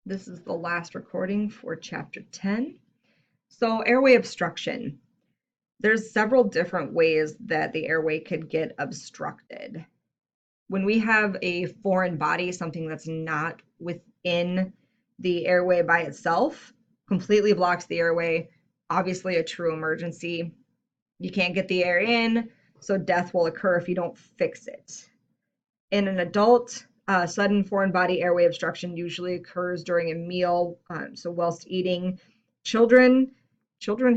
This is the last recording for chapter 10. So airway obstruction. There's several different ways that the airway could get obstructed. When we have a foreign body, something that's not within the airway by itself, completely blocks the airway, obviously a true emergency. You can't get the air in, so death will occur if you don't fix it. In an adult, sudden foreign body airway obstruction usually occurs during a meal, so whilst eating. Children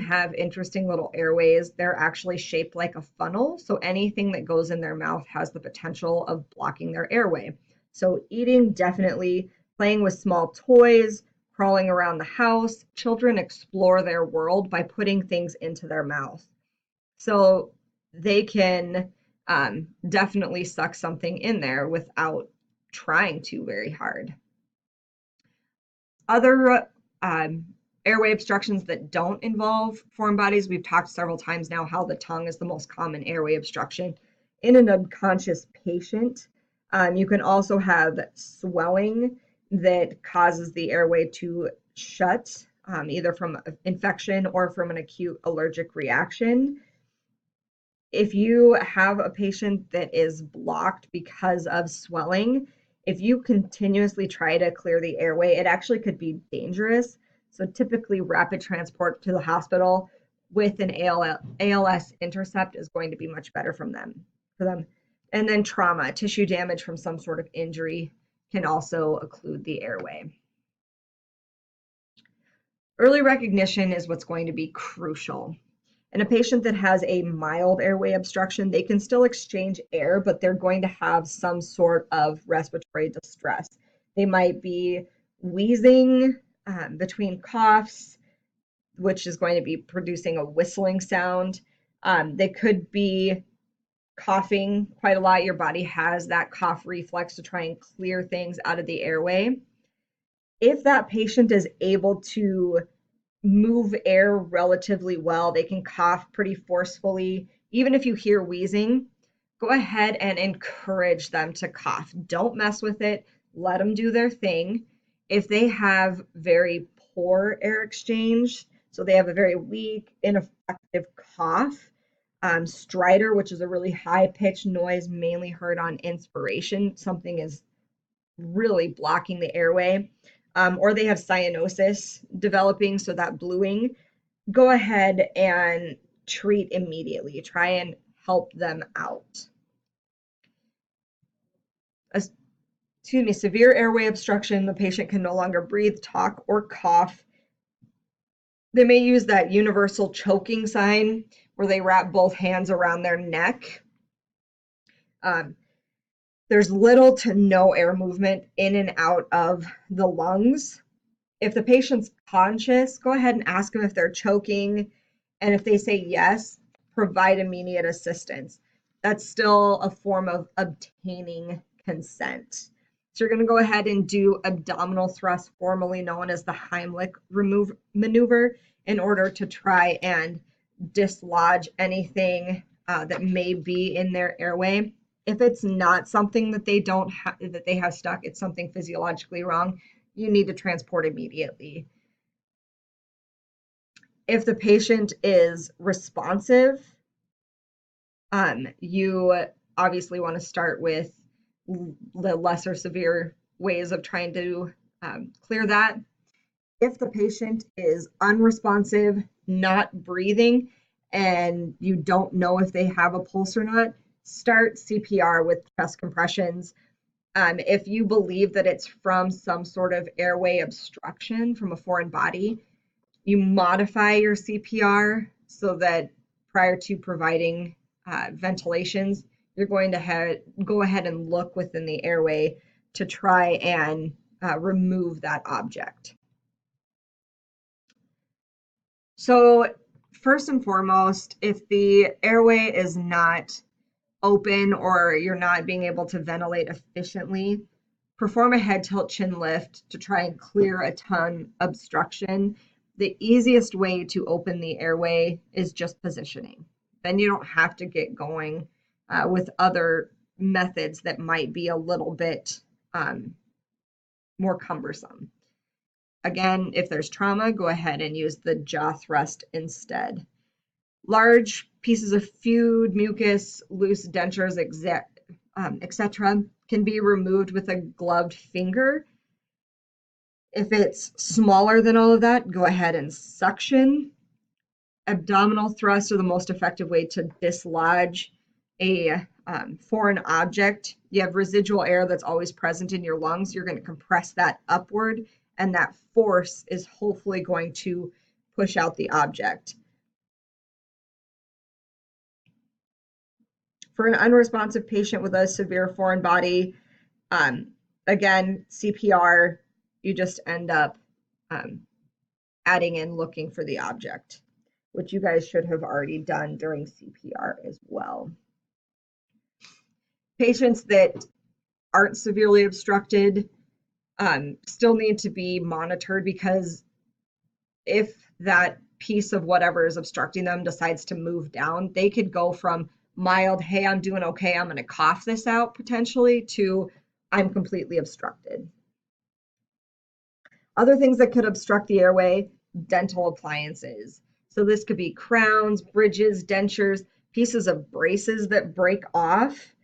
have interesting little airways. They're actually shaped like a funnel, so anything that goes in their mouth has the potential of blocking their airway. So eating, definitely. Playing with small toys, crawling around the house. Children explore their world by putting things into their mouth. So they can definitely suck something in there without trying to very hard. Other airway obstructions that don't involve foreign bodies, we've talked several times now how the tongue is the most common airway obstruction in an unconscious patient. You can also have swelling that causes the airway to shut, either from infection or from an acute allergic reaction. If you have a patient that is blocked because of swelling, if you continuously try to clear the airway, it actually could be dangerous. So typically rapid transport to the hospital with an ALS intercept is going to be much better for them. And then trauma, tissue damage from some sort of injury can also occlude the airway. Early recognition is what's going to be crucial. In a patient that has a mild airway obstruction, they can still exchange air, but they're going to have some sort of respiratory distress. They might be wheezing between coughs, which is going to be producing a whistling sound. They could be coughing quite a lot. Your body has that cough reflex to try and clear things out of the airway. If that patient is able to move air relatively well, they can cough pretty forcefully. Even if you hear wheezing, go ahead and encourage them to cough. Don't mess with it. Let them do their thing. If they have very poor air exchange, so they have a very weak, ineffective cough, stridor, which is a really high-pitched noise mainly heard on inspiration, something is really blocking the airway, or they have cyanosis developing, so that bluing, go ahead and treat immediately. Try and help them out. Severe airway obstruction, the patient can no longer breathe, talk, or cough. They may use that universal choking sign where they wrap both hands around their neck. There's little to no air movement in and out of the lungs. If the patient's conscious, go ahead and ask them if they're choking. And if they say yes, provide immediate assistance. That's still a form of obtaining consent. So you're going to go ahead and do abdominal thrust, formerly known as the Heimlich maneuver, in order to try and dislodge anything that may be in their airway. If it's not something that they have stuck, it's something physiologically wrong, you need to transport immediately. If the patient is responsive, you obviously want to start with the lesser severe ways of trying to clear that. If the patient is unresponsive, not breathing, and you don't know if they have a pulse or not, start CPR with chest compressions. If you believe that it's from some sort of airway obstruction from a foreign body, you modify your CPR so that prior to providing ventilations, you're going to go ahead and look within the airway to try and remove that object. So first and foremost, if the airway is not open or you're not being able to ventilate efficiently, perform a head tilt chin lift to try and clear a tongue obstruction. The easiest way to open the airway is just positioning. Then you don't have to get going with other methods that might be a little bit more cumbersome. Again, if there's trauma, go ahead and use the jaw thrust instead. Large pieces of food, mucus, loose dentures, etc., can be removed with a gloved finger. If it's smaller than all of that, go ahead and suction. Abdominal thrusts are the most effective way to dislodge a foreign object. You have residual air that's always present in your lungs. You're going to compress that upward, and that force is hopefully going to push out the object. For an unresponsive patient with a severe foreign body, again, CPR, you just end up adding in looking for the object, which you guys should have already done during CPR as well. Patients that aren't severely obstructed still need to be monitored, because if that piece of whatever is obstructing them decides to move down, they could go from mild, hey, I'm doing okay, I'm going to cough this out potentially, to I'm completely obstructed. Other things that could obstruct the airway, dental appliances. So this could be crowns, bridges, dentures, pieces of braces that break off.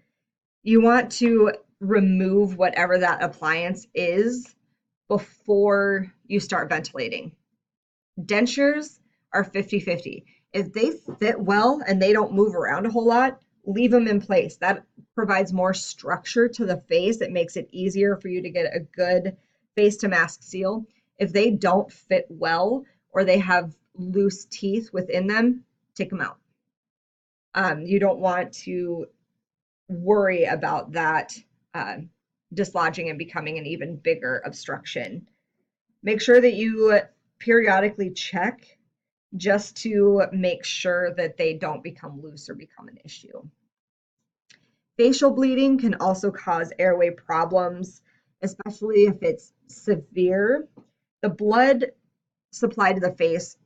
You want to remove whatever that appliance is before you start ventilating. Dentures are 50-50. If they fit well and they don't move around a whole lot, leave them in place. That provides more structure to the face. It makes it easier for you to get a good face to mask seal. If they don't fit well or they have loose teeth within them, take them out. You don't want to worry about that dislodging and becoming an even bigger obstruction. Make sure that you periodically check just to make sure that they don't become loose or become an issue. Facial bleeding can also cause airway problems, especially if it's severe. The blood supply to the face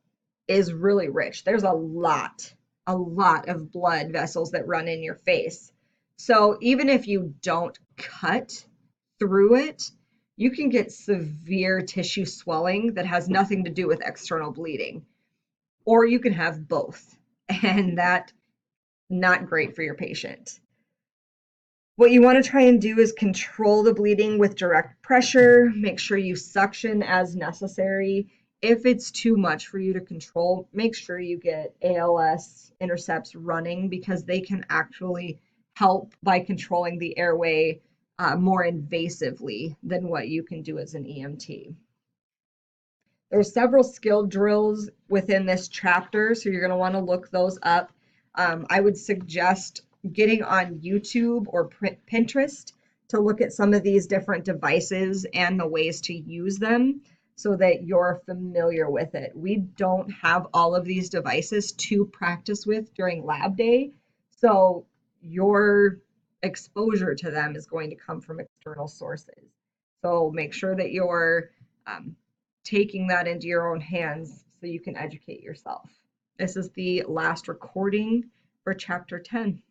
is really rich. There's a lot of blood vessels that run in your face. So even if you don't cut through it, you can get severe tissue swelling that has nothing to do with external bleeding. Or you can have both, and that's not great for your patient. What you want to try and do is control the bleeding with direct pressure. Make sure you suction as necessary. If it's too much for you to control, make sure you get ALS intercepts running, because they can actually help by controlling the airway more invasively than what you can do as an EMT. There's several skill drills within this chapter, so you're going to want to look those up. I would suggest getting on YouTube or Pinterest to look at some of these different devices and the ways to use them so that you're familiar with it. We don't have all of these devices to practice with during lab day, so your exposure to them is going to come from external sources. So make sure that you're taking that into your own hands so you can educate yourself. This is the last recording for chapter 10.